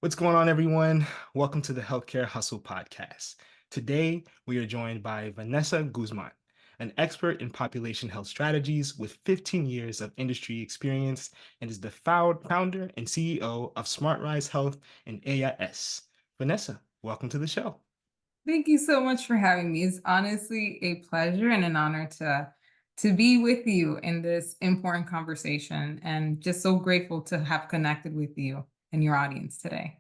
What's going on, everyone? Welcome to the Healthcare Hustle Podcast. Today, we are joined by Vanessa Guzman, an expert in population health strategies with 15 years of industry experience and is the founder and CEO of SmartRise Health and AIS. Vanessa, welcome to the show. Thank you so much for having me. It's honestly a pleasure and an honor to be with you in this important conversation, and just so grateful to have connected with you and your audience today.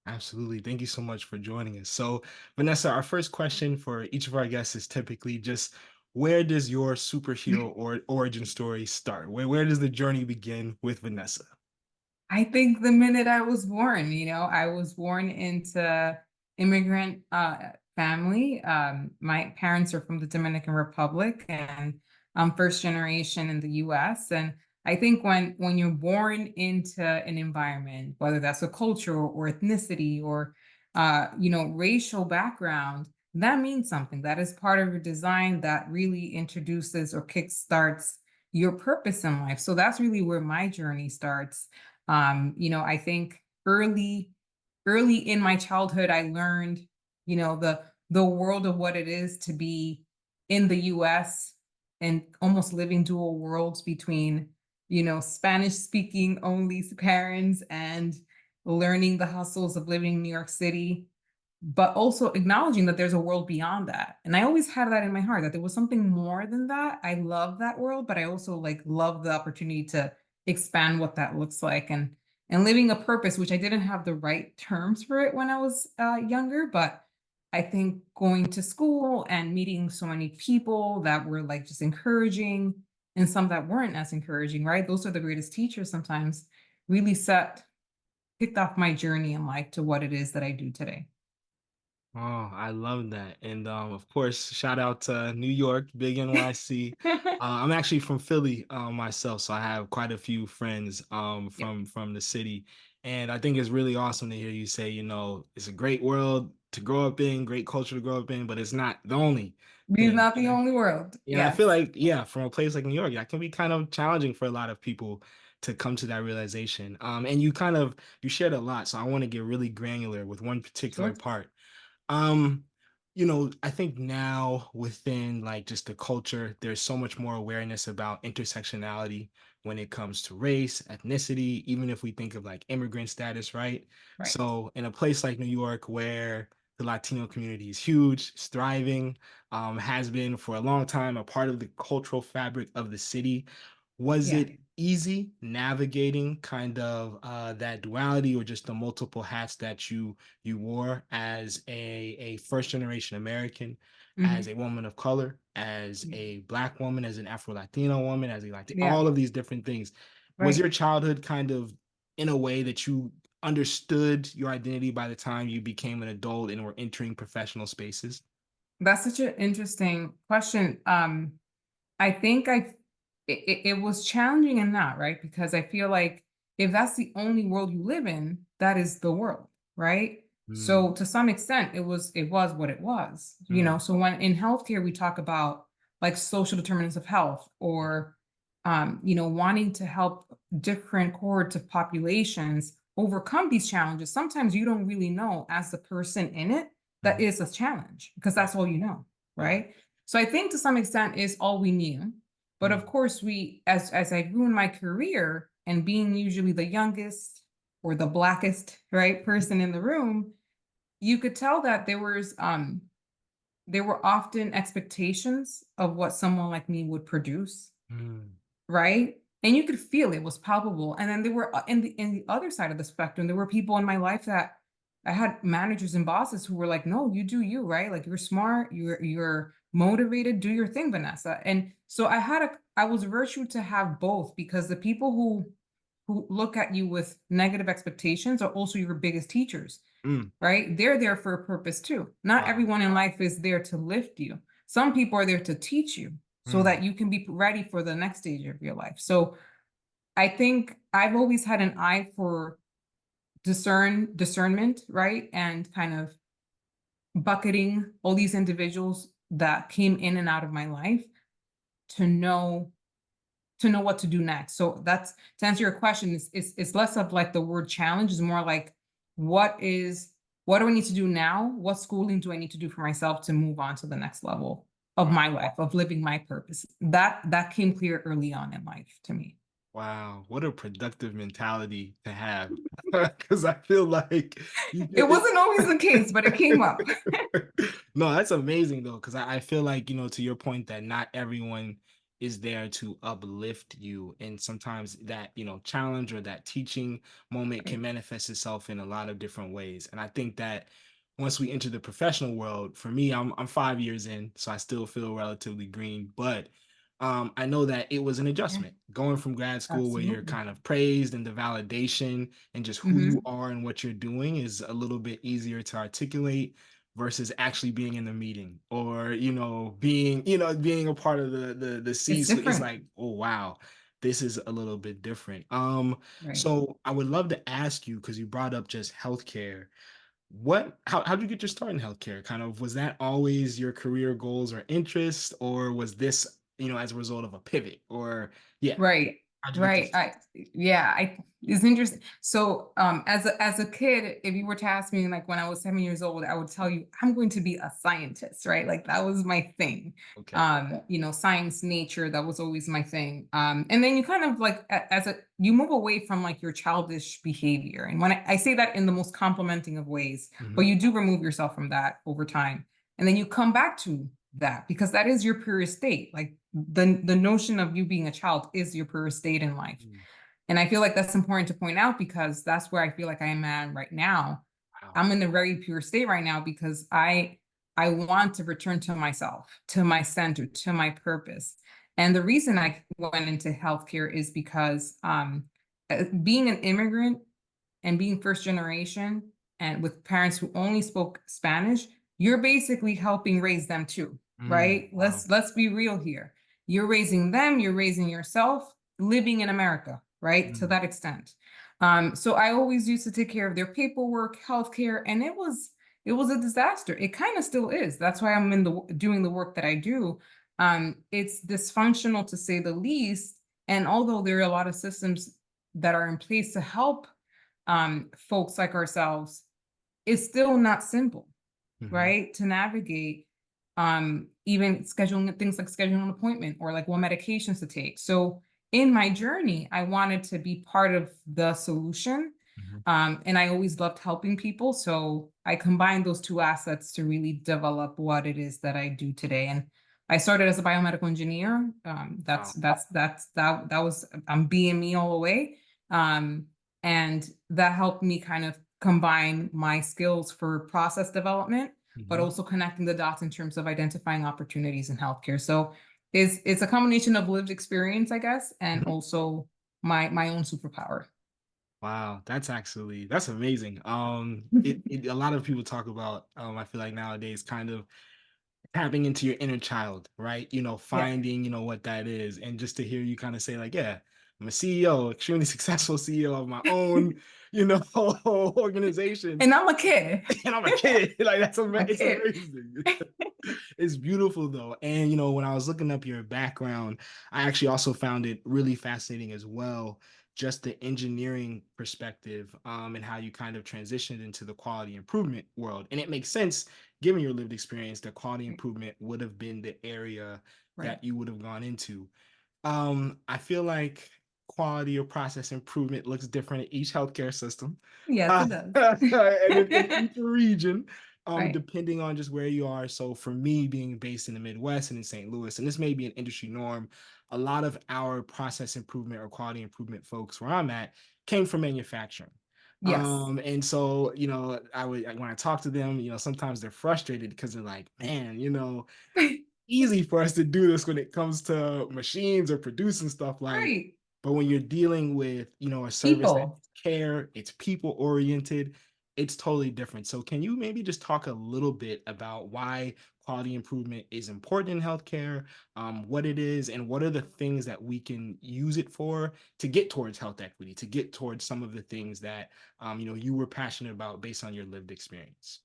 Absolutely. Thank you so much for joining us. So, Vanessa, our first question for each of our guests is typically just where does your superhero or origin story start? Where does the journey begin with Vanessa? I think the minute I was born, I was born into immigrant family. My parents are from the Dominican Republic, and I'm first generation in the US. And I think when you're born into an environment, whether that's a culture or ethnicity or racial background, that means something. That is part of your design that really introduces or kickstarts your purpose in life. So that's really where my journey starts. I think early in my childhood, I learned, the world of what it is to be in the US and almost living dual worlds between, Spanish speaking only parents and learning the hustles of living in New York City, but also acknowledging that there's a world beyond that. And I always had that in my heart, that there was something more than that. I love that world, but I also love the opportunity to expand what that looks like, and living a purpose, which I didn't have the right terms for it when I was younger. But I think going to school and meeting so many people that were like just encouraging, and some that weren't as encouraging, right? Those are the greatest teachers sometimes, really kicked off my journey in life to what it is that I do today. Oh, I love that. And of course, shout out to New York, big NYC. I'm actually from Philly myself, so I have quite a few friends Yeah. from the city. And I think it's really awesome to hear you say, it's a great world to grow up in, great culture to grow up in, but it's not the only It's thing. not the only world. I feel Yes. like, yeah, from a place like New York, that can be kind of challenging for a lot of people to come to that realization. And you shared a lot, so I want to get really granular with one particular Sure. part. Um, I think now within like just the culture, there's so much more awareness about intersectionality when it comes to race, ethnicity, even if we think of like immigrant status, right? Right. So in a place like New York where the Latino community is huge, it's thriving, has been for a long time a part of the cultural fabric of the city. Was Yeah. it easy navigating kind of that duality or just the multiple hats that you wore as a first generation American, as Hmm. a woman of color, as a Black woman, as an Afro Latino woman, as a Latino, Yeah. all of these different things? Was Right. your childhood kind of in a way that you understood your identity by the time you became an adult and were entering professional spaces? That's such an interesting question. I think it was challenging in that, right? Because I feel like if that's the only world you live in, that is the world, right? Mm, So to some extent, it was what it was, mm, So when in healthcare we talk about like social determinants of health, or wanting to help different cohorts of populations overcome these challenges, sometimes you don't really know as the person in it that mm, is a challenge, because right, that's all you know, right. right? So I think to some extent is all we knew. But of Mm, course, as I grew in my career and being usually the youngest or the blackest, right, person in the room, you could tell that there were often expectations of what someone like me would produce, mm, right? And you could feel it was palpable. And then there were in the other side of the spectrum, there were people in my life that I had managers and bosses who were like, "No, you do you, right? Like you're smart, you're motivated, do your thing, Vanessa." And so I was virtued to have both, because the people who look at you with negative expectations are also your biggest teachers, mm. right? They're there for a purpose too. Not Wow. everyone in life is there to lift you. Some people are there to teach you so Mm, that you can be ready for the next stage of your life. So I think I've always had an eye for discernment, right? And kind of bucketing all these individuals that came in and out of my life to know what to do next. So that's, to answer your question, it's less of like the word challenge, is more like what is what do I need to do now? What schooling do I need to do for myself to move on to the next level of Wow. my life, of living my purpose? That came clear early on in life to me. Wow, what a productive mentality to have. Because I feel like you It get wasn't always the case, but it came up. No, that's amazing though, because I feel like, to your point that not everyone is there to uplift you. And sometimes that, challenge or that teaching moment can Right. manifest itself in a lot of different ways. And I think that once we enter the professional world, for me, I'm 5 years in, so I still feel relatively green, but I know that it was an Yeah, adjustment going from grad school where you're absolutely. kind of praised and the validation and just who you Hmm. are and what you're doing is a little bit easier to articulate versus actually being in the meeting or being a part of the It's C-suite. It's different. like, oh wow, this is a little bit different. Right. So I would love to ask you because you brought up just healthcare. How did you get your start in healthcare? Kind of, was that always your career goals or interests, or was this, as a result of a pivot? Or yeah, Right. how'd you get Right. this? I it's interesting. So as a kid, if you were to ask me like when I was 7 years old, I would tell you I'm going to be a scientist, right? Like that was my thing. Okay. Science, nature, that was always my thing. And then you kind of like as a you move away from like your childish behavior. And when I say that in the most complimenting of ways, but Hmm. you do remove yourself from that over time. And then you come back to that because that is your purest state. Like the notion of you being a child is your purest state in life. And I feel like that's important to point out because that's where I feel like I am at right now. Wow. I'm in a very pure state right now because I want to return to myself, to my center, to my purpose. And the reason I went into healthcare is because being an immigrant and being first generation and with parents who only spoke Spanish, you're basically helping raise them too, right? Wow. Let's be real here. You're raising them, you're raising yourself, living in America, right? To Mm, that extent. So I always used to take care of their paperwork, healthcare, and it was a disaster. It kind of still is. That's why I'm in the doing the work that I do. It's dysfunctional to say the least. And although there are a lot of systems that are in place to help folks like ourselves, it's still not simple, mhm, right? To navigate even scheduling things like scheduling an appointment or like what medications to take. So in my journey, I wanted to be part of the solution. mhm. And I always loved helping people. So I combined those two assets to really develop what it is that I do today. And I started as a biomedical engineer. Wow. That was I'm BME all the way. And that helped me kind of combine my skills for process development, but Mhm. also connecting the dots in terms of identifying opportunities in healthcare. So it's a combination of lived experience, I guess, and Mhm. also my own superpower. Wow, that's amazing. A lot of people talk about, I feel like nowadays kind of tapping into your inner child, right? Yeah. Finding, what that is. And just to hear you kind of say, like, yeah, I'm a CEO, extremely successful CEO of my own, organization. And I'm a kid. And I'm a kid. Like I'm a it's kid. amazing. It's beautiful though. And when I was looking up your background, I actually also found it really fascinating as well, just the engineering perspective, and how you kind of transitioned into the quality improvement world. And it makes sense given your lived experience that quality Right. improvement would have been the area Right. that you would have gone into. I feel like quality or process improvement looks different in each healthcare system, Yes, it does. and in each region, Right. depending on just where you are. So for me, being based in the Midwest and in St. Louis, and this may be an industry norm, a lot of our process improvement or quality improvement folks where I'm at came from manufacturing. Yes. And so, when I talk to them, sometimes they're frustrated because they're like, man, easy for us to do this when it comes to machines or producing stuff like, Right. but when you're dealing with, a service that's People. care, it's people oriented, it's totally different. So can you maybe just talk a little bit about why quality improvement is important in healthcare, what it is, and what are the things that we can use it for to get towards health equity, to get towards some of the things that you were passionate about based on your lived experience.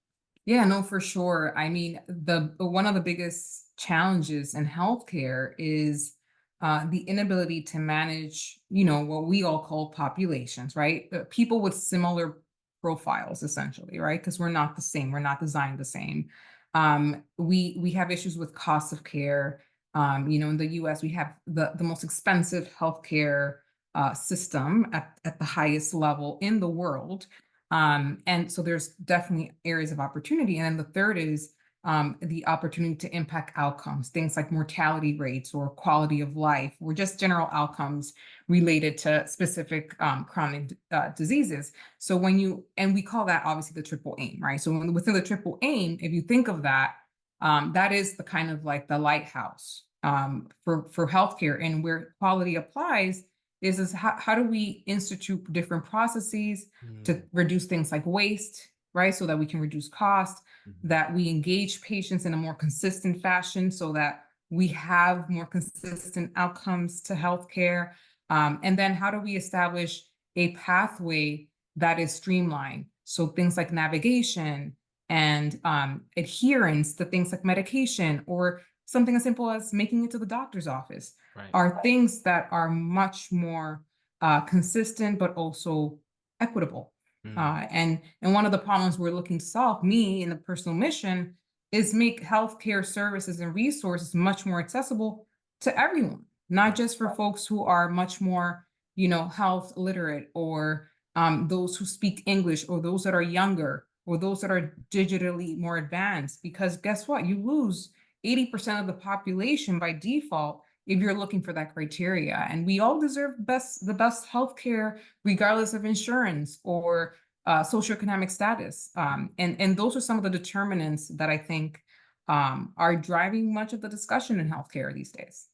Yeah, no, for sure. I mean, the one of the biggest challenges in healthcare is the inability to manage, what we all call populations, right? People with similar profiles essentially, right? Because we're not the same, we're not designed the same. We have issues with cost of care. In the US, we have the most expensive healthcare system at the highest level in the world. And so there's definitely areas of opportunity. And then the third is the opportunity to impact outcomes, things like mortality rates or quality of life, or just general outcomes related to specific chronic diseases. So and we call that obviously the triple aim, right? So within the triple aim, if you think of that, that is the kind of like the lighthouse for healthcare, and where quality applies is how do we institute different processes to Mm, reduce things like waste, right? So that we can reduce cost, mhm, that we engage patients in a more consistent fashion so that we have more consistent outcomes to healthcare. And then how do we establish a pathway that is streamlined? So things like navigation and adherence to things like medication, or something as simple as making it to the doctor's office, right. are things that are much more consistent, but also equitable. Mm, And one of the problems we're looking to solve, me in the personal mission, is make healthcare services and resources much more accessible to everyone, not right. just for folks who are much more, health literate, or those who speak English, or those that are younger, or those that are digitally more advanced. Because guess what? You lose 80% of the population by default if you're looking for that criteria. And we all deserve the best healthcare, regardless of insurance or socioeconomic status. And those are some of the determinants that I think are driving much of the discussion in healthcare these days.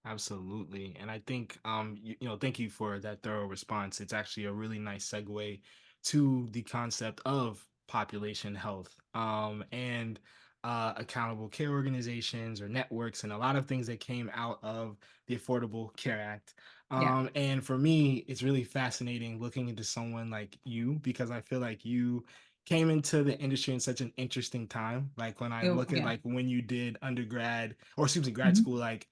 Absolutely. And I think, thank you for that thorough response. It's actually a really nice segue to the concept of population health, and accountable care organizations or networks, and a lot of things that came out of the Affordable Care Act. Yeah. And for me, it's really fascinating looking into someone like you, because I feel like you came into the industry in such an interesting time. Like when I look at Yeah. like when you did undergrad, or excuse me, grad Mhm. school, like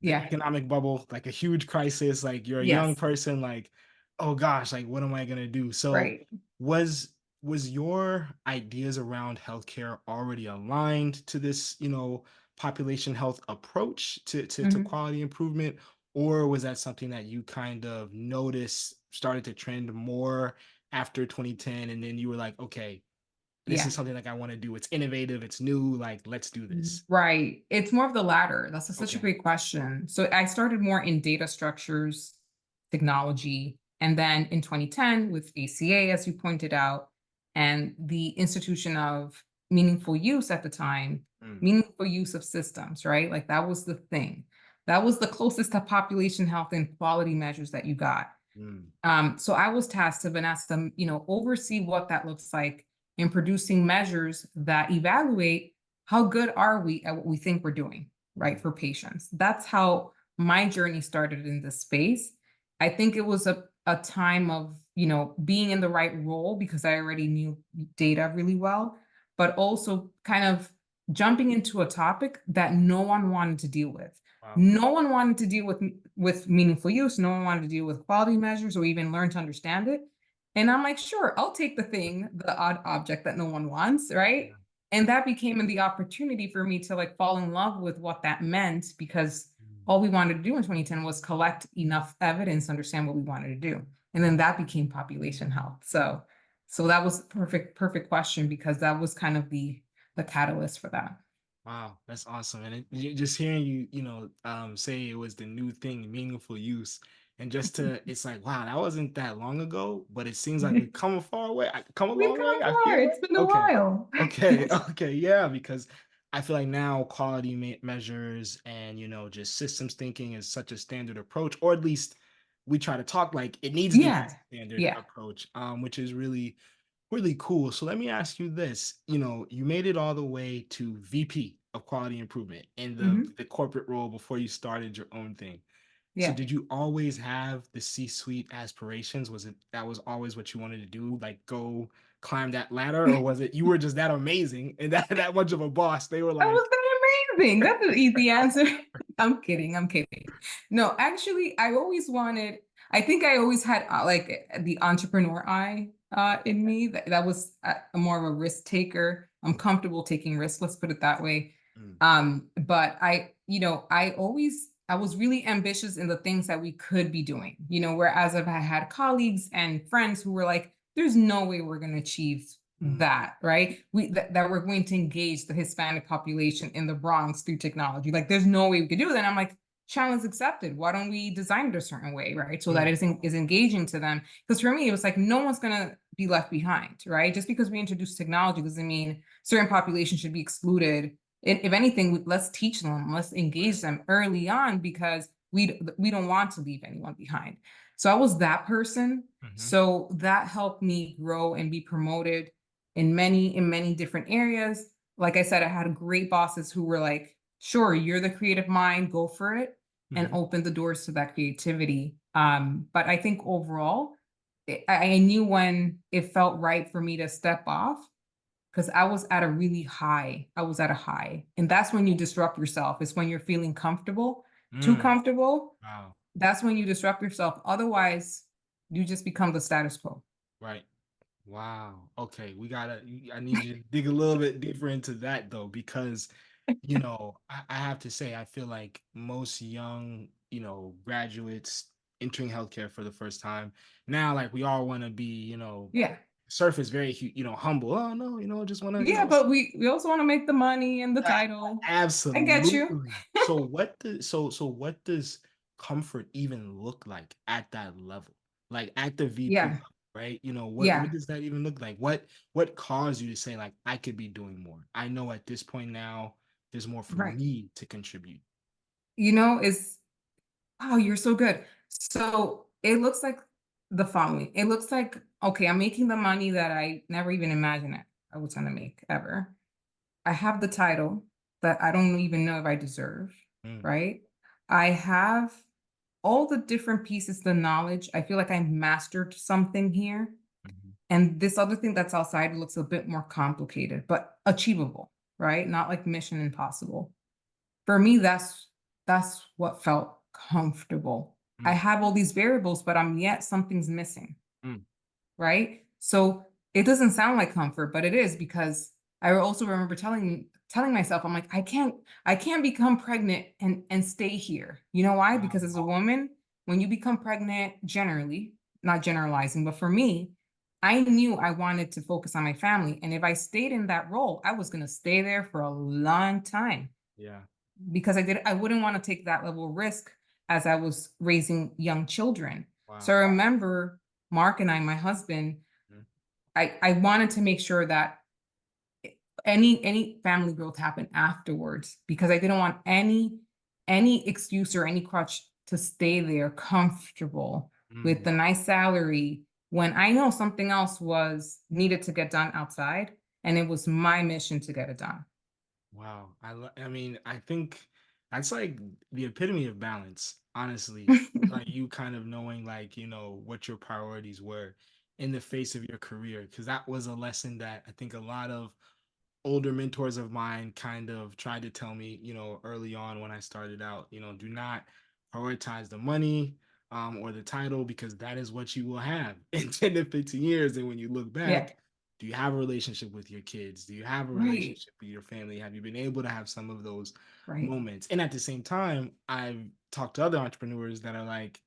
the Yeah. economic bubble, like a huge crisis, like you're a young Yes. person, like, oh gosh, like what am I gonna do? So Right. was your ideas around healthcare already aligned to this, population health approach to Mhm. quality improvement? Or was that something that you kind of noticed started to trend more after 2010, and then you were like, okay, this is Yeah. something like I want to do. It's innovative, it's new, like let's do this. Right. It's more of the latter. Such a Okay. great question. So I started more in data structures, technology, and then in 2010 with ACA, as you pointed out, and the institution of meaningful use at the time, Mm, meaningful use of systems, right? Like that was the thing. That was the closest to population health and quality measures that you got. mm, So I was tasked to Vanessa, oversee what that looks like in producing measures that evaluate how good are we at what we think we're doing, right, mm. for patients. That's how my journey started in this space. I think it was a time of, being in the right role because I already knew data really well, but also kind of jumping into a topic that no one wanted to deal with. Wow. No one wanted to deal with meaningful use. No one wanted to deal with quality measures or even learn to understand it. And I'm like, sure, I'll take the odd object that no one wants, right? Yeah. And that became the opportunity for me to like fall in love with what that meant, because Mm, all we wanted to do in 2010 was collect enough evidence to understand what we wanted to do. And then that became population health. So that was perfect question, because that was kind of the catalyst for that. wow, that's awesome. And just hearing you, say it was the new thing, meaningful use, and just to, it's like, wow, that wasn't that long ago, but it seems like we've come a far way, come a We've long way. come I far. feel It's like, been a okay, while. okay, okay, yeah, because I feel like now quality measures and just systems thinking is such a standard approach, or at least we try to talk like it needs to be Yeah. a standard Yeah. approach, which is really cool. So let me ask you this. You made it all the way to VP of quality improvement in the Mhm. the corporate role before you started your own thing. So Yeah. did you always have the C-suite aspirations? Was it that was always what you wanted to do? Like go climb that ladder, or was it you were just that amazing and that much of a boss? They were That was like, very amazing. That's an easy answer. I'm kidding. I'm kidding. No, actually, I think I always had like the entrepreneur eye. in me. That was more of a risk taker. I'm comfortable taking risks, let's put it that way. Mm, But I was really ambitious in the things that we could be doing, whereas if I had colleagues and friends who were like, there's no way we're going to achieve mm, that, right? That we're going to engage the Hispanic population in the Bronx through technology. Like, there's no way we could do that. And I'm like, challenge accepted. Why don't we design it a certain way, right? So that mm, is engaging to them. Because for me, it was like no one's gonna be left behind, right? Just because we introduce technology doesn't mean certain populations should be excluded. If anything, let's teach them, let's engage them early on because we don't want to leave anyone behind. So I was that person. mhm, So that helped me grow and be promoted in many different areas. Like I said, I had great bosses who were like, sure, you're the creative mind, go for it, and mhm, open the doors to that creativity. But I think overall, I knew when it felt right for me to step off because I was at a really high. I was at a high. And that's when you disrupt yourself. It's when you're feeling comfortable, too mm. comfortable. Wow. That's when you disrupt yourself. Otherwise, you just become the status quo. Right. Wow. Okay, I need you to dig a little bit deeper into that though, because I have to say, I feel like most young, graduates entering healthcare for the first time now, like we all want to be, Yeah. surface very, humble. Oh no, just want to, Yeah, but we also want to make the money and the a- title. I get you. absolutely. So what does comfort even look like at that level? Like at the VP Yeah. level, right? What Yeah. does that even look like? What caused you to say like I could be doing more? I know at this point now there's more for Right. me to contribute. Is oh, you're so good. So it looks like the following. It looks like, okay, I'm making the money that I never even imagined I was gonna make ever. I have the title that I don't even know if I deserve, Mm, right? I have all the different pieces, the knowledge. I feel like I mastered something here. mhm, And this other thing that's outside looks a bit more complicated, but achievable, right? Not like mission impossible. For me, that's what felt comfortable. I mm, have all these variables, but I'm yet something's missing, mm, right? So it doesn't sound like comfort, but it is because I also remember telling myself, I'm like, I can't become pregnant and stay here. You know why? Because as a wow, woman, when you become pregnant, generally, not generalizing, but for me, I knew I wanted to focus on my family. And if I stayed in that role, I was gonna stay there for a long time yeah, because I wouldn't want to take that level of risk as I was raising young children. So I wow, remember Mark and I, my husband, mm, I wanted to make sure that any family growth happened afterwards because I didn't want any excuse or any crutch to stay there comfortable with mm. the nice salary when I know something else was needed to get done outside and it was my mission to get it done. Wow. I mean, I think that's like the epitome of balance, honestly. Like you kind of knowing like, what your priorities were in the face of your career. Because that was a lesson that I think a lot of older mentors of mine kind of tried to tell me, early on when I started out, do not prioritize the money or the title because that is what you will have in 10 to 15 years. And when you look Yeah, back, do you have a relationship with your kids? Do you have a right, relationship with your family? Have you been able to have some of those right. moments? And at the same time, I've talked to other entrepreneurs that are like,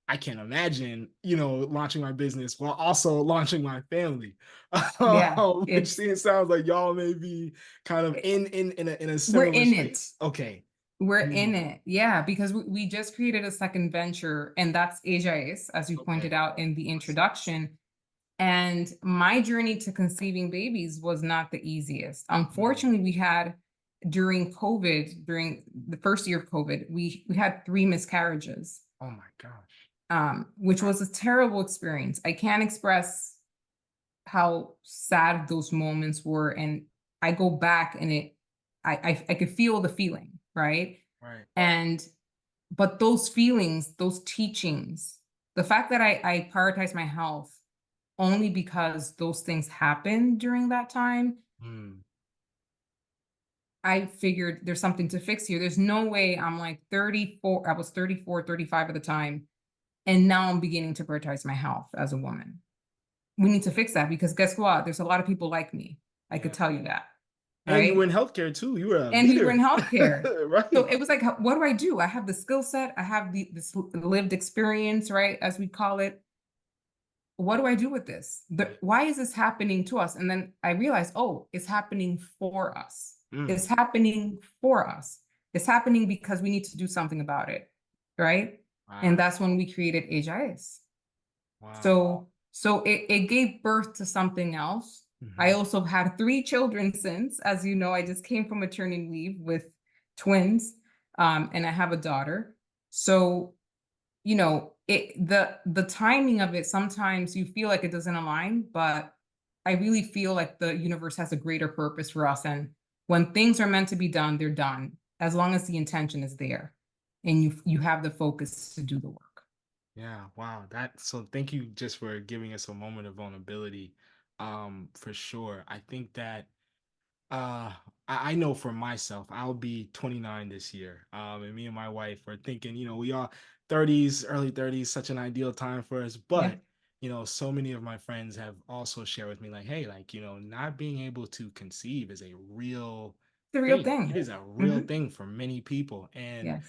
I can't imagine, launching my business while also launching my family. Yeah, Which sounds like y'all may be kind of it, in a we're similar in it. space. Okay. We're in Mm, it. Yeah, because we just created a second venture, and that's AJIS, as you pointed okay. out in the Awesome. introduction. And my journey to conceiving babies was not the easiest. Mm. Unfortunately, we had during COVID, during the first year of COVID, we had three miscarriages, Oh my gosh. which was a terrible experience. I can't express how sad those moments were, and I go back and I could feel the feeling, right? Right. And but those feelings, those teachings, the fact that I prioritize my health only because those things happened during that time, Mm. I figured there's something to fix here. There's no way I'm like 34, I was 34, 35 at the time, and now I'm beginning to prioritize my health as a woman. we need to fix that because guess what? There's a lot of people like me. I could Yeah. tell you that, And you were in right? healthcare too. You were a And we were in leader. healthcare. So Right. it was like, what do I do? I have the skill set, I have this lived experience, right? As we call it. What do I do with this? Yeah. Why is this happening to us? And then I realized, oh, it's happening for us. It's Mm. happening for us. It's happening because we need to do something about it, right? And Wow. that's when we created AGIS. Wow. So it gave birth to something else. I Hmm. also had three children since, as you know, I just came from maternity leave with twins, and I have a daughter. So the timing of it, sometimes you feel like it doesn't align, but I really feel like the universe has a greater purpose for us. And when things are meant to be done, they're done, as long as the intention is there and you have the focus to do the work. Yeah, wow. That so thank you just for giving us a moment of vulnerability. For sure. I think that I know for myself, I'll be 29 this year. And me and my wife are thinking, we are 30s, early 30s, such an ideal time for us. Yeah, But, so many of my friends have also shared with me, like, hey, like, not being able to conceive is a real it's a real thing. It thing. is a real Hmm. thing for many people. And Yes.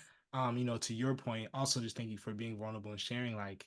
to your point, also just thank you for being vulnerable and sharing, like,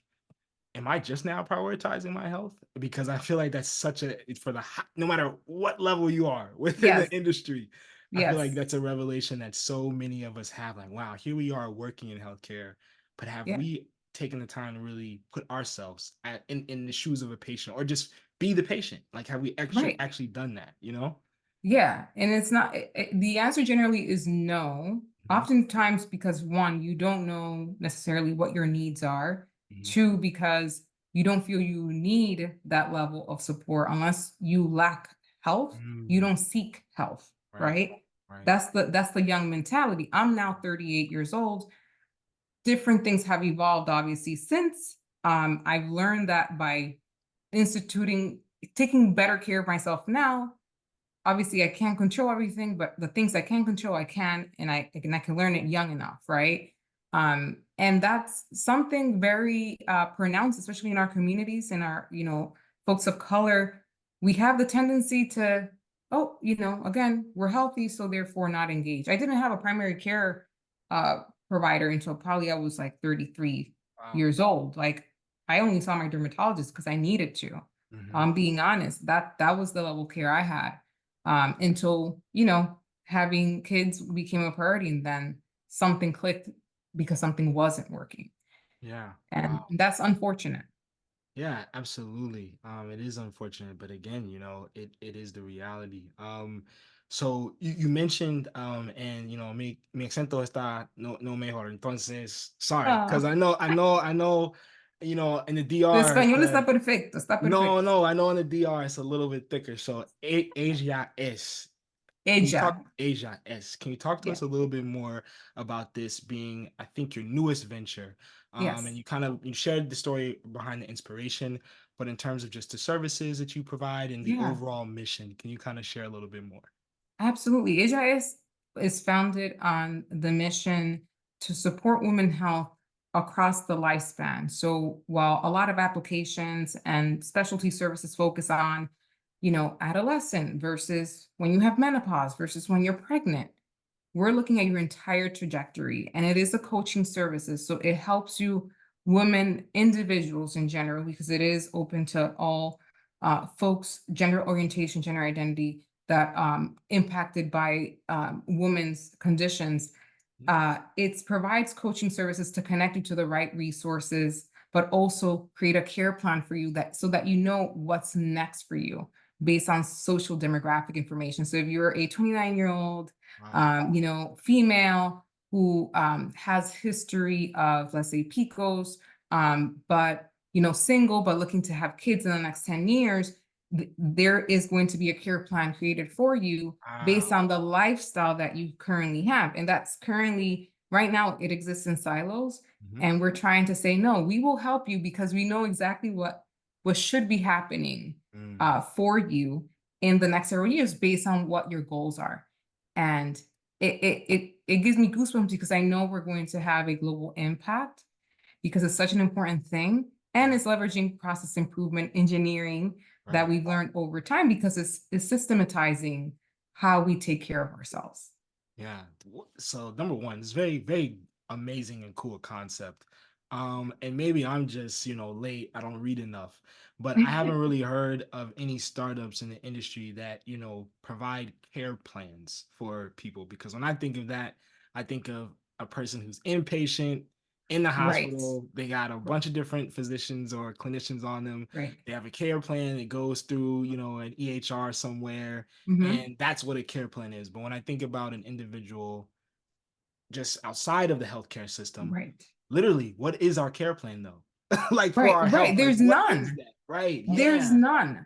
am I just now prioritizing my health? Because I feel like that's such a it's for no matter what level you are within the Yes. industry. I feel like Yes. that's a revelation that so many of us have. Like, wow, here we are working in healthcare, but have Yeah. we taken the time to really put ourselves in the shoes of a patient or just be the patient? Like, have we Right. actually done that? You know? Yeah, and it's not the answer generally is no. Hmm. Oftentimes because one, you don't know necessarily what your needs are. Hmm. Two, because you don't feel you need that level of support unless you lack health, you Mm. don't seek health, Right. right? Right. That's the young mentality. I'm now 38 years old. Different things have evolved obviously since. I've learned that by instituting taking better care of myself now. Obviously I can't control everything, but the things I can control, I can, and I can learn it young enough, right? And that's something very pronounced, especially in our communities and our, folks of color. We have the tendency to, oh, again, we're healthy, so therefore not engaged. I didn't have a primary care provider until probably I was like 33 Wow. years old. Like I only saw my dermatologist because I needed to. Hmm. I'm being honest, that was the level of care I had, until having kids became a priority, and then something clicked because something wasn't working, Yeah. and Wow. that's unfortunate. Yeah, absolutely. It is unfortunate, but again, it is the reality. So you mentioned, and mi acento está no mejor. Entonces, sorry, Ah, because I know, in the tu DR, español está perfecto, está no, perfecto. no, I know in the DR it's a little bit thicker. So Asia S. Can you talk Ella, Asia S? Can you talk to yeah, us a little bit more about this being, I think, your newest venture? And yes. you shared the story behind the inspiration, but in terms of just the services that you provide and the Yeah. overall mission, can you kind of share a little bit more? Absolutely. is founded on the mission to support women health across the lifespan. So while a lot of applications and specialty services focus on, adolescent versus when you have menopause versus when you're pregnant, we're looking at your entire trajectory, and it is a coaching services. So it helps you, women, individuals in general, because it is open to all folks, gender orientation, gender identity that impacted by women's conditions. Mhm. It provides coaching services to connect you to the right resources, but also create a care plan for you that so that you know what's next for you based on social demographic information. So if you're a 29-year-old, Wow. female who has history of, let's say, PCOS, but single but looking to have kids in the next 10 years, there is going to be a care plan created for you based Wow. on the lifestyle that you currently have. And that's currently, right now, it exists in silos. Mhm. And we're trying to say, no, we will help you because we know exactly what should be happening Mm. for you in the next several years based on what your goals are. And it gives me goosebumps because I know we're going to have a global impact because it's such an important thing. And Yeah. it's leveraging process improvement engineering that Right. we've learned over time because it's systematizing how we take care of ourselves. Yeah. So number one, it's very, very amazing and cool concept. And maybe I'm just, late. I don't read enough, but I haven't really heard of any startups in the industry that, provide care plans for people. Because when I think of that, I think of a person who's inpatient in the Right. hospital. They got a bunch of different physicians or clinicians on them. Right. They have a care plan that goes through, an EHR somewhere, Hmm. and that's what a care plan is. But when I think about an individual just outside of the healthcare system, Right. literally, what is our care plan though? Like for Right. our Right. health, like There's what is none. that? Right. There's Yeah. none.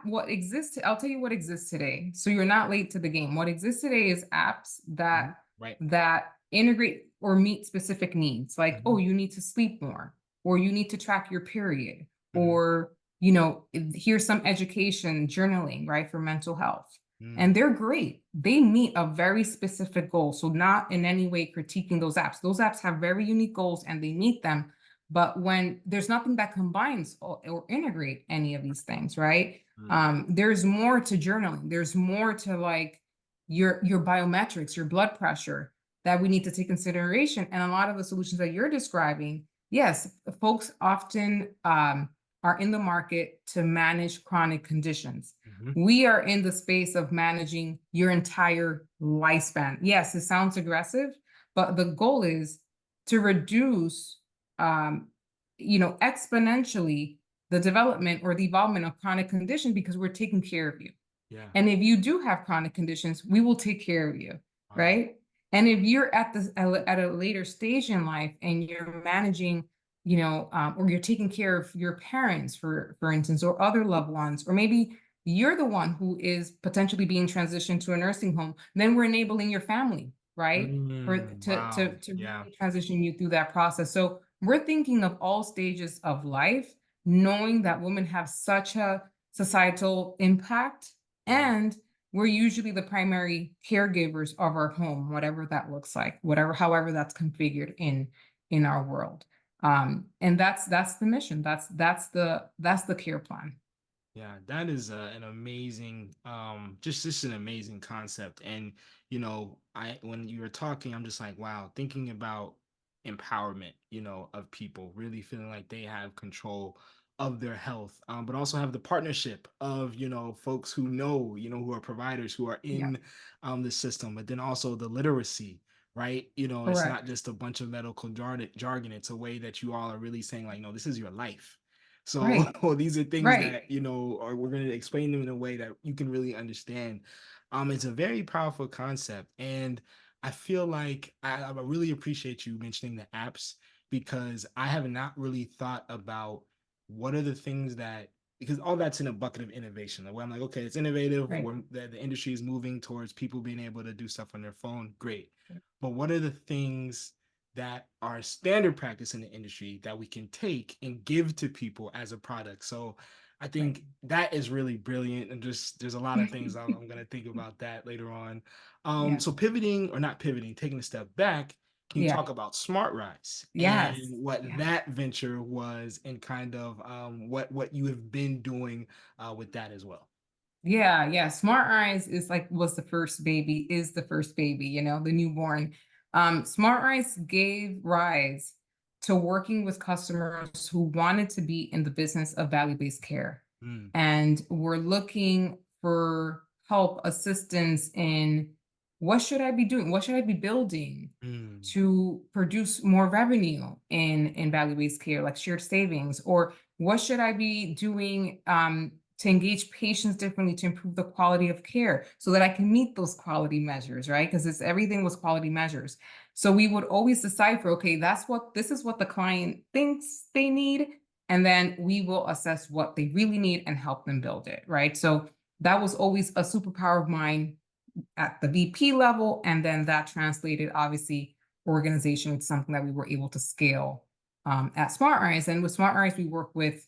What exists, I'll tell you what exists today. So you're not late to the game. What exists today is apps Mhm. Right. that integrate or meet specific needs. Like, oh, Mhm. you need to sleep more, or you need to track your period, Mhm. or here's some education, journaling, right, for mental health. And Mm. they're great. They meet a very specific goal. So not in any way critiquing those apps. Those apps have very unique goals and they meet them, but when there's nothing that combines or integrate any of these things, right? Mm. There's more to journaling. There's more to like your biometrics, your blood pressure that we need to take consideration. And a lot of the solutions that you're describing, yes, folks often are in the market to manage chronic conditions. Mhm. We are in the space of managing your entire lifespan. Yes, it sounds aggressive, but the goal is to reduce um, exponentially the development or the evolvement of chronic condition because we're taking care of you. Yeah. And if you do have chronic conditions, we will take care of you, Wow. right? And if you're at a later stage in life and you're managing, or you're taking care of your parents, for instance, or other loved ones, or maybe you're the one who is potentially being transitioned to a nursing home, then we're enabling your family, right? For Wow. to Yeah. really transition you through that process. So we're thinking of all stages of life, knowing that women have such a societal impact, Yeah. and we're usually the primary caregivers of our home, whatever that looks like, whatever, however that's configured in our world. And that's the mission. That's the care plan. Yeah, that is an amazing, just an amazing concept. And I when you were talking, I'm just like, wow, thinking about empowerment, of people really feeling like they have control of their health, but also have the partnership of folks who know, who are providers who are Yeah, in the system, but then also the literacy. Right, it's not correct. just a bunch of medical jargon. It's a way that you all are really saying, like, no, this is your life. So Right, these are things right. that, or we're going to explain them in a way that you can really understand. It's a very powerful concept. And I feel like I really appreciate you mentioning the apps because I have not really thought about what are the things that, because all that's in a bucket of innovation. Where I'm like, okay, it's innovative. Right. Where the industry is moving towards people being able to do stuff on their phone. Great. But what are the things that are standard practice in the industry that we can take and give to people as a product? So I Right. think that is really brilliant. And just there's a lot of things I'm going to think about that later on. Yeah. So pivoting or not pivoting, taking a step back, can you Yeah. talk about SmartRise and Yes. what Yeah. that venture was and kind of what you have been doing with that as well? Yeah, yeah. SmartRise is like was the first baby, is the first baby, the newborn. SmartRise gave rise to working with customers who wanted to be in the business of value-based care. Mm, And we're looking for help, assistance in what should I be doing? What should I be building mm, to produce more revenue in value-based care, like shared savings? Or what should I be doing to engage patients differently to improve the quality of care so that I can meet those quality measures, right? Because it's everything was quality measures. So we would always decipher, okay, this is what the client thinks they need, and then we will assess what they really need and help them build it, right? So that was always a superpower of mine at the VP level, and then that translated obviously organization with something that we were able to scale at SmartRise. And with SmartRise, we work with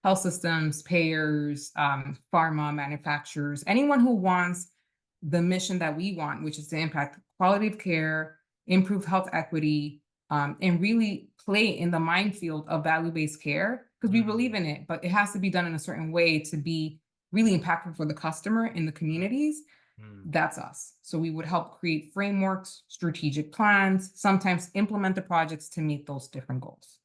health systems, payers, pharma manufacturers, anyone who wants the mission that we want, which is to impact quality of care, improve health equity, and really play in the minefield of value-based care because we believe Mm, in it, but it has to be done in a certain way to be really impactful for the customer in the mm, communities. mm. That's us. So we would help create frameworks, strategic plans, sometimes implement the projects to meet those different goals.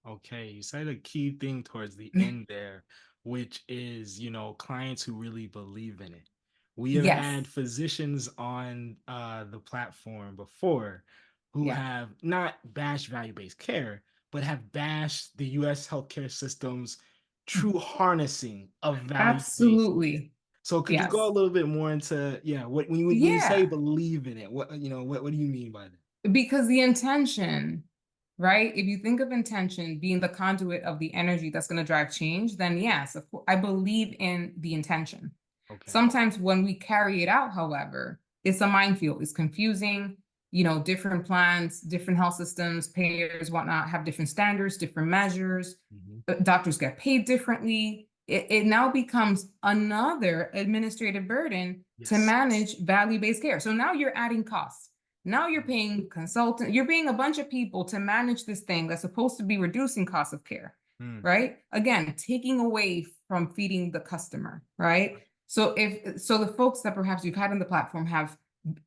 Okay, you said a key thing towards the end there, which is, clients who really believe in it. We have Yes. had physicians on the platform before who Yeah. have not bashed value-based care, but have bashed the US healthcare system's true harnessing of value-based care. Absolutely. So could you go a Yes. little bit more into, yeah, when you say Yeah. believe in it, what do you mean by that? Because the intention, right? If you think of intention being the conduit of the energy that's going to drive change, then yes, of course, I believe in the intention. Okay. Sometimes when we carry it out, however, it's a minefield. It's confusing. Different plans, different health systems, payers, whatnot, have different standards, different measures. Hmm. Doctors get paid differently. It now becomes another administrative burden to Yes. manage value-based care. So now you're adding costs. Now you're paying consultant, you're paying a bunch of people to manage this thing that's supposed to be reducing cost of care, Mm, right? Again, taking away from feeding the customer, right? So the folks that perhaps you've had on the platform have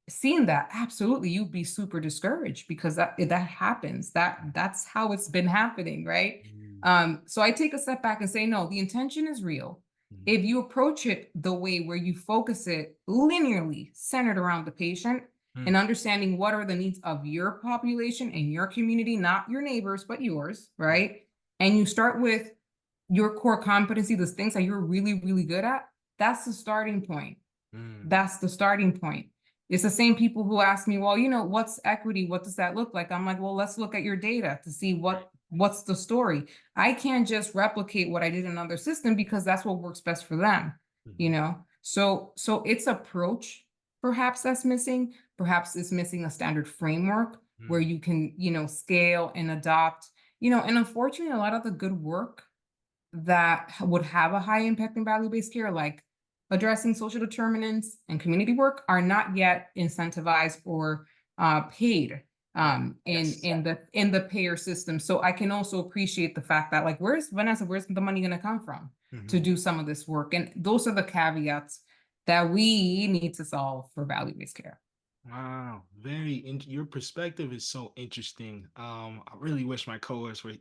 seen that, absolutely, you'd be super discouraged because that happens. That's how it's been happening, right? mm, So I take a step back and say, no, the intention is real. mhm, If you approach it the way where you focus it linearly, centered around the patient, and mm, understanding what are the needs of your population and your community, not your neighbors, but yours, right. right? And you start with your core competency, those things that you're really, really good at. That's the starting point. Mm, That's the starting point. It's the same people who ask me, well, what's equity? What does that look like? I'm like, well, let's look at your data to see right. what's the story. I can't just replicate what I did in another system because that's what works best for them, you Mhm, know? So it's approach perhaps that's missing. Perhaps it's missing a standard framework where mm, you can, scale and adopt, and unfortunately, a lot of the good work that would have a high impact in value-based care, like addressing social determinants and community work, are not yet incentivized or paid right. in Yes. the payer system. So I can also appreciate the fact that, like, where's Vanessa, where's the money going to come from to Mhm. do some of this work? And those are the caveats that we need to solve for value-based care. Wow, your perspective is so interesting. I really wish my co-hosts were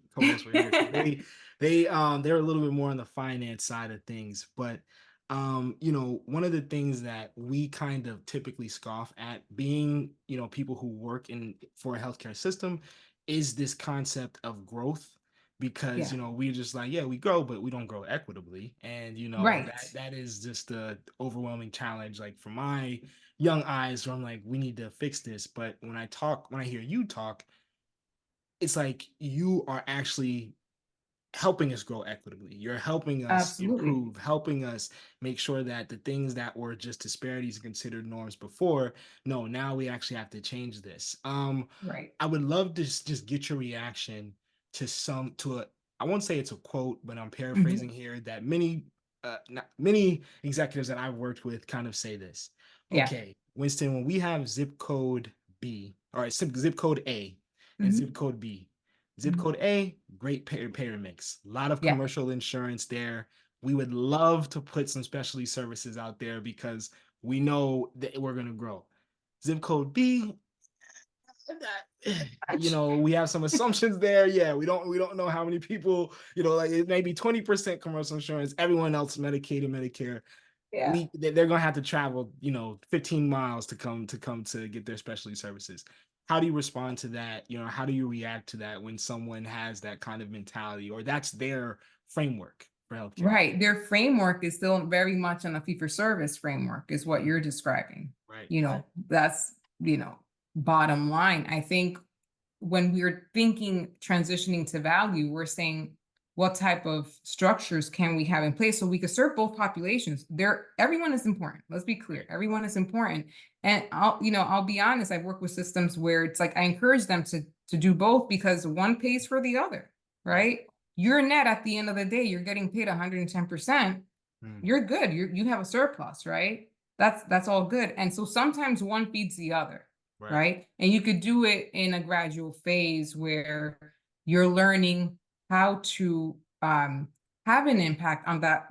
here because they're a little bit more on the finance side of things. But one of the things that we kind of typically scoff at being, people who work in for a healthcare system is this concept of growth. Because Yeah. we're just like, yeah, we grow, but we don't grow equitably, and Right. that is just the overwhelming challenge. Like for my young eyes where I'm like, we need to fix this. But when I hear you talk, it's like you are actually helping us grow equitably. You're helping us Absolutely. improve, helping us make sure that the things that were just disparities and considered norms before, no, now we actually have to change this. Right. I would love to just get your reaction to a I won't say it's a quote, but I'm paraphrasing Mhm. here that many executives that I've worked with kind of say this. Yeah. Okay, Winston, when we have zip code B, all right, zip code A and zip Mhm. code B. Zip Mhm. code A, great payer mix. A lot of Yeah. commercial insurance there. We would love to put some specialty services out there because we know that we're going to grow. Zip code B, we have some assumptions there. Yeah, we don't know how many people, like it may be 20% commercial insurance, everyone else Medicaid and Medicare. Yeah. They're gonna have to travel, 15 miles to get their specialty services. How do you respond to that? How do you react to that when someone has that kind of mentality or that's their framework for healthcare? Right. Their framework is still very much on a fee for service framework, is what Mhm. you're describing. Right. That's, bottom line. I think when we're thinking transitioning to value, we're saying what type of structures can we have in place so we could serve both populations? Everyone is important. Let's be clear. Right. Everyone is important. And I'll be honest, I've worked with systems where it's like I encourage them to do both because one pays for the other, Right. right? Your net at the end of the day, you're getting paid 110%. Mm, You're good. You have a surplus, right? That's all good. And so sometimes one feeds the other. Right. right? And you could do it in a gradual phase where you're learning how to have an impact on that,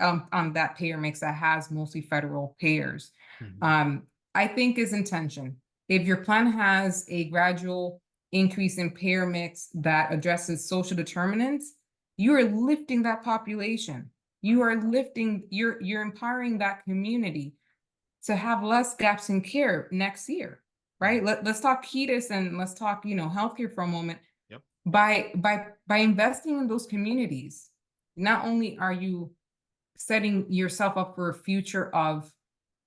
on that payer mix that has mostly federal payers. Mhm. Um, I think is intention. If your plan has a gradual increase in payer mix that addresses social determinants, you are lifting that population. You Right. are lifting, you're empowering that community to have less gaps in care next year, right? Mhm. Let's talk HEDIS and let's talk, healthcare for a moment. Yep. By investing in those communities, not only are you setting yourself up for a future of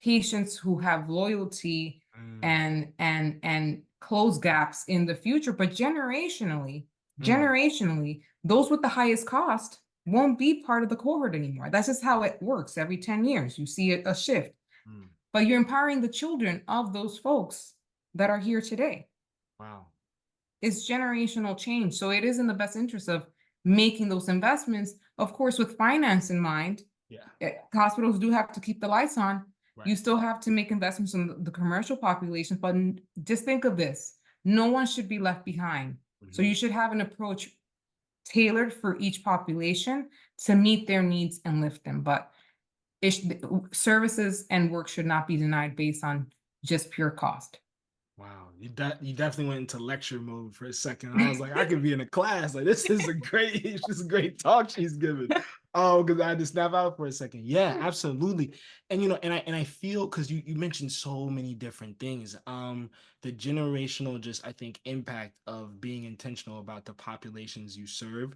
patients who have loyalty Mm. and close gaps in the future, but Mm. generationally, those with the highest cost won't be part of the cohort anymore. That's just how it works. Every 10 years, you see a shift, Mm. but you're empowering the children of those folks that are here today. Wow. It's generational change. So it is in the best interest of making those investments, of course, with finance in mind. Yeah. Hospitals do have to keep the lights on. Right. You still have to make investments in the commercial population, but just think of this. No one should be left behind. So Mhm. you should have an approach tailored for each population to meet their needs and lift them. But services and work should not be denied based on just pure cost. Wow, you definitely went into lecture mode for a second. I was like, I could be in a class. Like, this is a great, it's just a great talk she's giving. Oh, because I had to snap out for a second. Yeah, absolutely. And and I feel because you mentioned so many different things. The generational just I think impact of being intentional about the populations you serve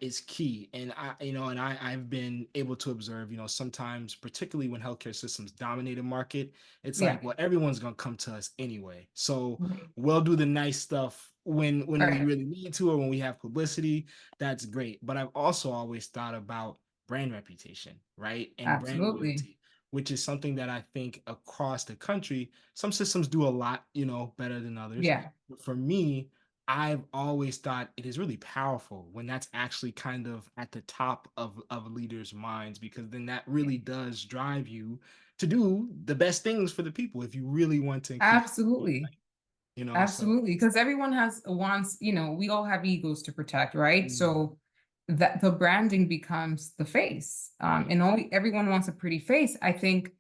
is key. And I've been able to observe, sometimes, particularly when healthcare systems dominate a market, it's Yeah, like, well, everyone's gonna come to us anyway. So right, we'll do the nice stuff when we right. really need to, or when we have publicity. That's great. But I've also always thought about brand reputation, right? And brand Absolutely. loyalty, which is something that I think across the country, some systems do a lot, better than others. Yeah, But for me, I've always thought it is really powerful when that's actually kind of at the top of leaders' minds, because then that really does drive you to do the best things for the people if you really want to increase, absolutely. so Absolutely. Because everyone has wants, we all have egos to protect, right? mm, So that the branding becomes the face. right. And everyone wants a pretty face. I think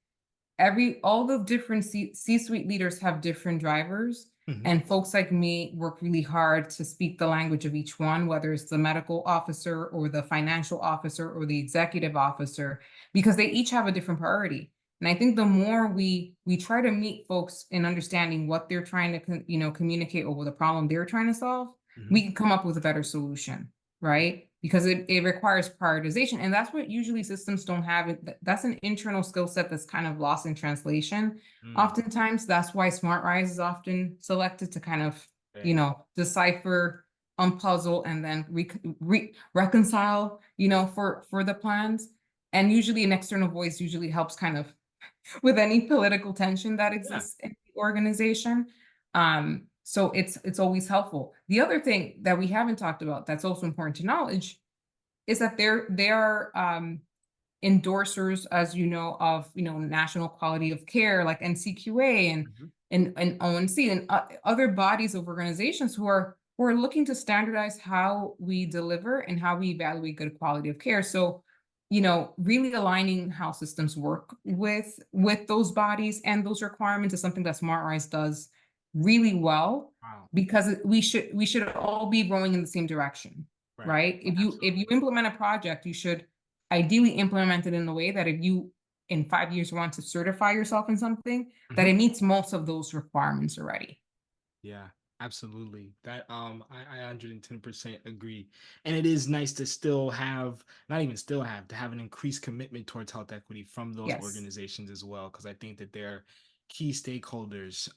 all the different C-suite leaders have different drivers, Mhm. and folks like me work really hard to speak the language of each one, whether it's the medical officer or the financial officer or the executive officer, because they each have a different priority. And I think the more we try to meet folks in understanding what they're trying to communicate over the problem they're trying to solve, we Mhm. can come up with a better solution, right? Because it requires prioritization. And that's what usually systems don't have. That's an internal skill set that's kind of lost in translation. Mm, Oftentimes, that's why SmartRise is often selected to kind of, dang. decipher, unpuzzle, and then reconcile, for the plans. And usually an external voice usually helps kind of with any political tension that Yeah. exists in the organization. So it's always helpful. The other thing that we haven't talked about that's also important to knowledge is that they are endorsers, as you know, of national quality of care like NCQA and Mhm. ONC and other bodies of organizations who are looking to standardize how we deliver and how we evaluate good quality of care. So, really aligning how systems work with those bodies and those requirements is something that SmartRise does really well, Wow. because we should all be rowing in the same direction, Right. right? If you Absolutely. implement a project, you should ideally implement it in a way that if you in 5 years want to certify yourself in something, that Mhm. it meets most of those requirements already. Yeah, absolutely. That I 110% agree. And it is nice to still have, not even still have, to have an increased commitment towards health equity from those Yes. organizations as well, because I think that they're key stakeholders.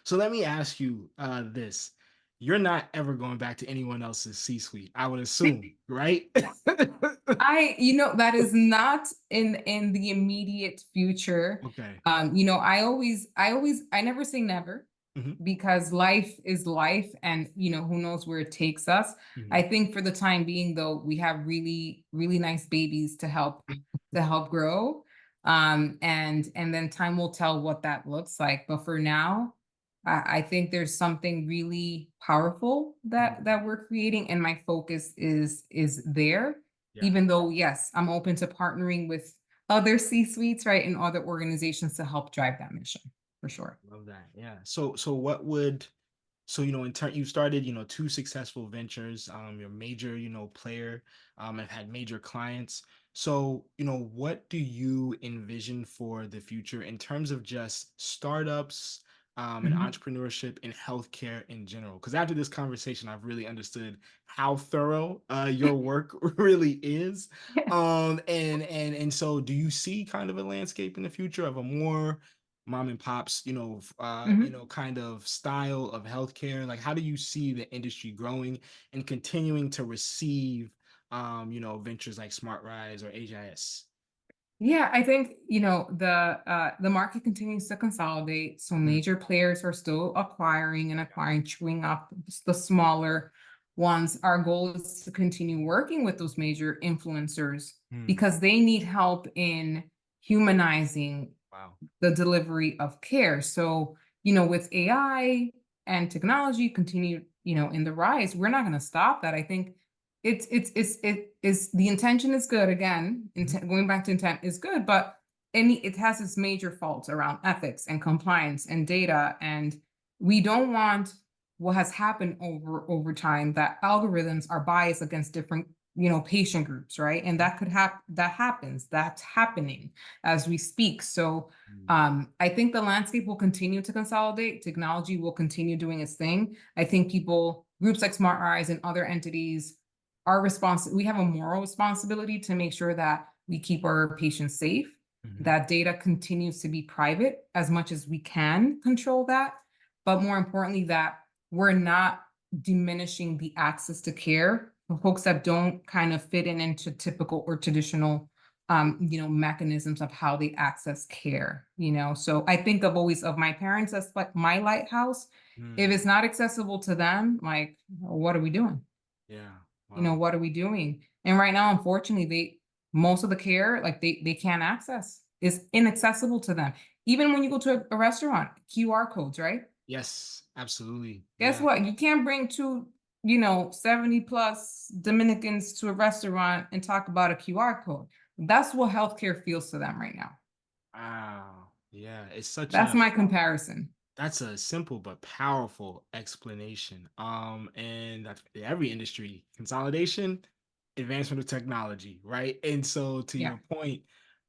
So let me ask you this. You're not ever going back to anyone else's C-suite, I would assume, right? That is not in the immediate future. Okay. I never say never, Hmm. because life is life, and who knows where it takes us. I Hmm. think for the time being, though, we have really, really nice babies to help grow. And then time will tell what that looks like. But for now, I think there's something really powerful that Mm, we're creating, and my focus is there. yeah. Even though, yes, I'm open to partnering with other C-suites, right, and other organizations to help drive that mission for sure. Love that. Yeah. So what would so in turn you started, two successful ventures, you're a major, player, have had major clients. So, what do you envision for the future in terms of just startups, and Mhm. entrepreneurship in healthcare in general? Because after this conversation, I've really understood how thorough your work really is. And so do you see kind of a landscape in the future of a more mom and pops, Mhm. kind of style of healthcare? Like, how do you see the industry growing and continuing to receive, ventures like SmartRise or HIS? Yeah, I think, the market continues to consolidate, so Mm, major players are still acquiring and acquiring, chewing up the smaller ones. Our goal is to continue working with those major influencers mm, because they need help in humanizing wow. the delivery of care. So, with AI and technology continue, in the rise, we're not going to stop that. I think it is the intention is good. Again, Mhm, going back to intent is good, but it has its major faults around ethics and compliance and data, and we don't want what has happened over time that algorithms are biased against different patient groups, right? And mhm, that happens, that's happening as we speak. So mm, I think the landscape will continue to consolidate. Technology will continue doing its thing. I think groups like SmartRise and other entities are responsible. We have a moral responsibility to make sure that we keep our patients safe, mhm, that data continues to be private as much as we can control that. But more importantly, that we're not diminishing the access to care for folks that don't kind of fit into typical or traditional mechanisms of how they access care. So I think of always of my parents as like my lighthouse. If mm, it's not accessible to them, like, what are we doing? yeah. Wow. What are we doing? And right now, unfortunately, most of the care, like they can't access. Is inaccessible to them. Even when you go to a restaurant, QR codes, right? Yes, absolutely. Guess Yeah. what? You can't bring two, 70 plus Dominicans to a restaurant and talk about a QR code. That's what healthcare feels to them right now. Wow. Yeah. It's such That's a my comparison. That's a simple but powerful explanation. And that's every industry consolidation, advancement of technology, right? And so, to Yeah. your point,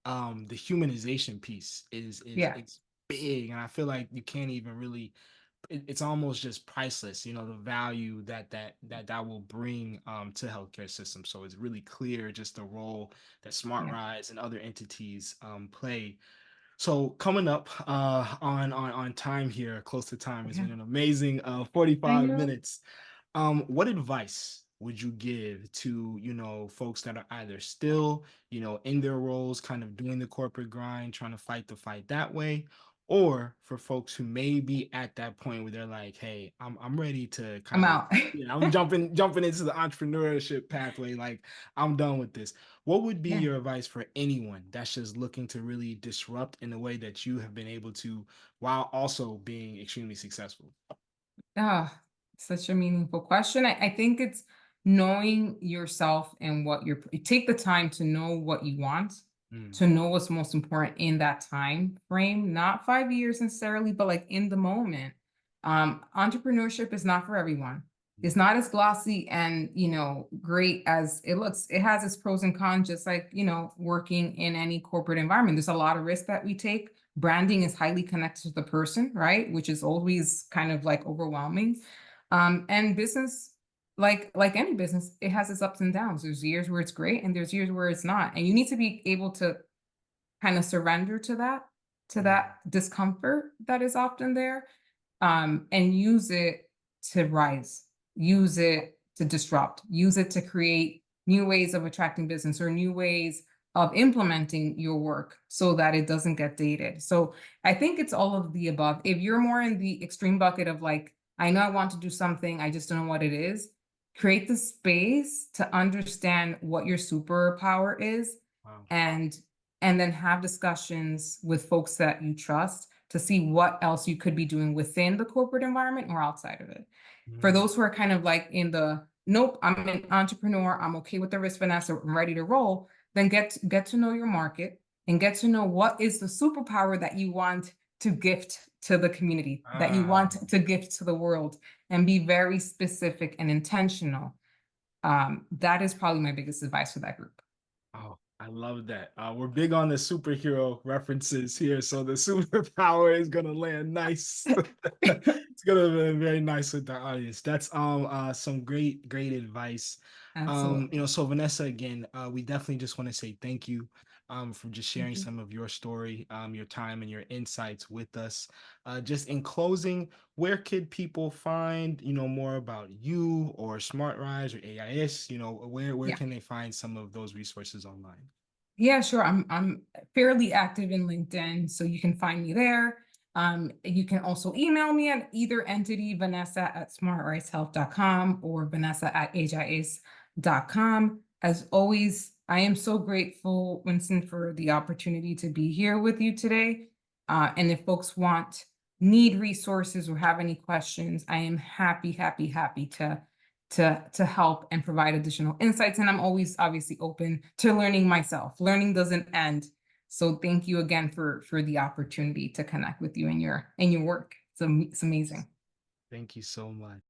the humanization piece is Yeah. it's big, and I feel like you can't even really. It's almost just priceless, the value that will bring to healthcare systems. So it's really clear just the role that Yeah. SmartRise and other entities play. So coming up on time here, close to time, it's Yeah. been an amazing I 45 know. minutes. What advice would you give to, folks that are either still, in their roles, kind of doing the corporate grind, trying to fight the fight that way, or for folks who may be at that point where they're like, hey, I'm ready to I'm kind of, out. I'm jumping into the entrepreneurship pathway, like I'm done with this. What would be Yeah. your advice for anyone that's just looking to really disrupt in the way that you have been able to, while also being extremely successful? Ah, such a meaningful question. I think it's knowing yourself and what take the time to know what you want, Mm, to know what's most important in that time frame, not 5 years necessarily, but like in the moment. Entrepreneurship is not for everyone. It's mm, not as glossy and, great as it looks. It has its pros and cons, just like, working in any corporate environment. There's a lot of risk that we take. Branding is highly connected to the person, right? Which is always kind of like overwhelming. And business, like any business, it has its ups and downs. There's years where it's great and there's years where it's not. And you need to be able to kind of surrender to mm, that discomfort that is often there, and use it to rise, use it to disrupt, use it to create new ways of attracting business or new ways of implementing your work so that it doesn't get dated. So I think it's all of the above. If you're more in the extreme bucket of like, I know I want to do something, I just don't know what it is, create the space to understand what your superpower is, wow. and then have discussions with folks that you trust, to see what else you could be doing within the corporate environment or outside of it. For Mm. those who are kind of like in the nope, I'm an entrepreneur, I'm okay with the risk, Vanessa, I'm ready to roll, then get to know your market and get to know what is the superpower that you want to gift to the community, that you Ah, want to gift to the world, and be very specific and intentional. That is probably my biggest advice for that group. oh, I love that. We're big on the superhero references here, so the superpower is gonna land nice. It's gonna be very nice with the audience. That's some great advice. Absolutely. So Vanessa, again, we definitely just want to say thank you for just sharing Thank you. some of your story, your time and your insights with us. Just in closing, where could people find, more about you or SmartRise or AIS? Where Yeah. can they find some of those resources online? Yeah, sure. I'm fairly active in LinkedIn, so you can find me there. You can also email me at either entity, Vanessa at smartricehealth.com or Vanessa at ajis.com. As always, I am so grateful, Winston, for the opportunity to be here with you today. And if folks need resources or have any questions, I am happy to help and provide additional insights. And I'm always obviously open to learning myself. Learning doesn't end. So thank you again for the opportunity to connect with you in your work. It's amazing. Thank you so much.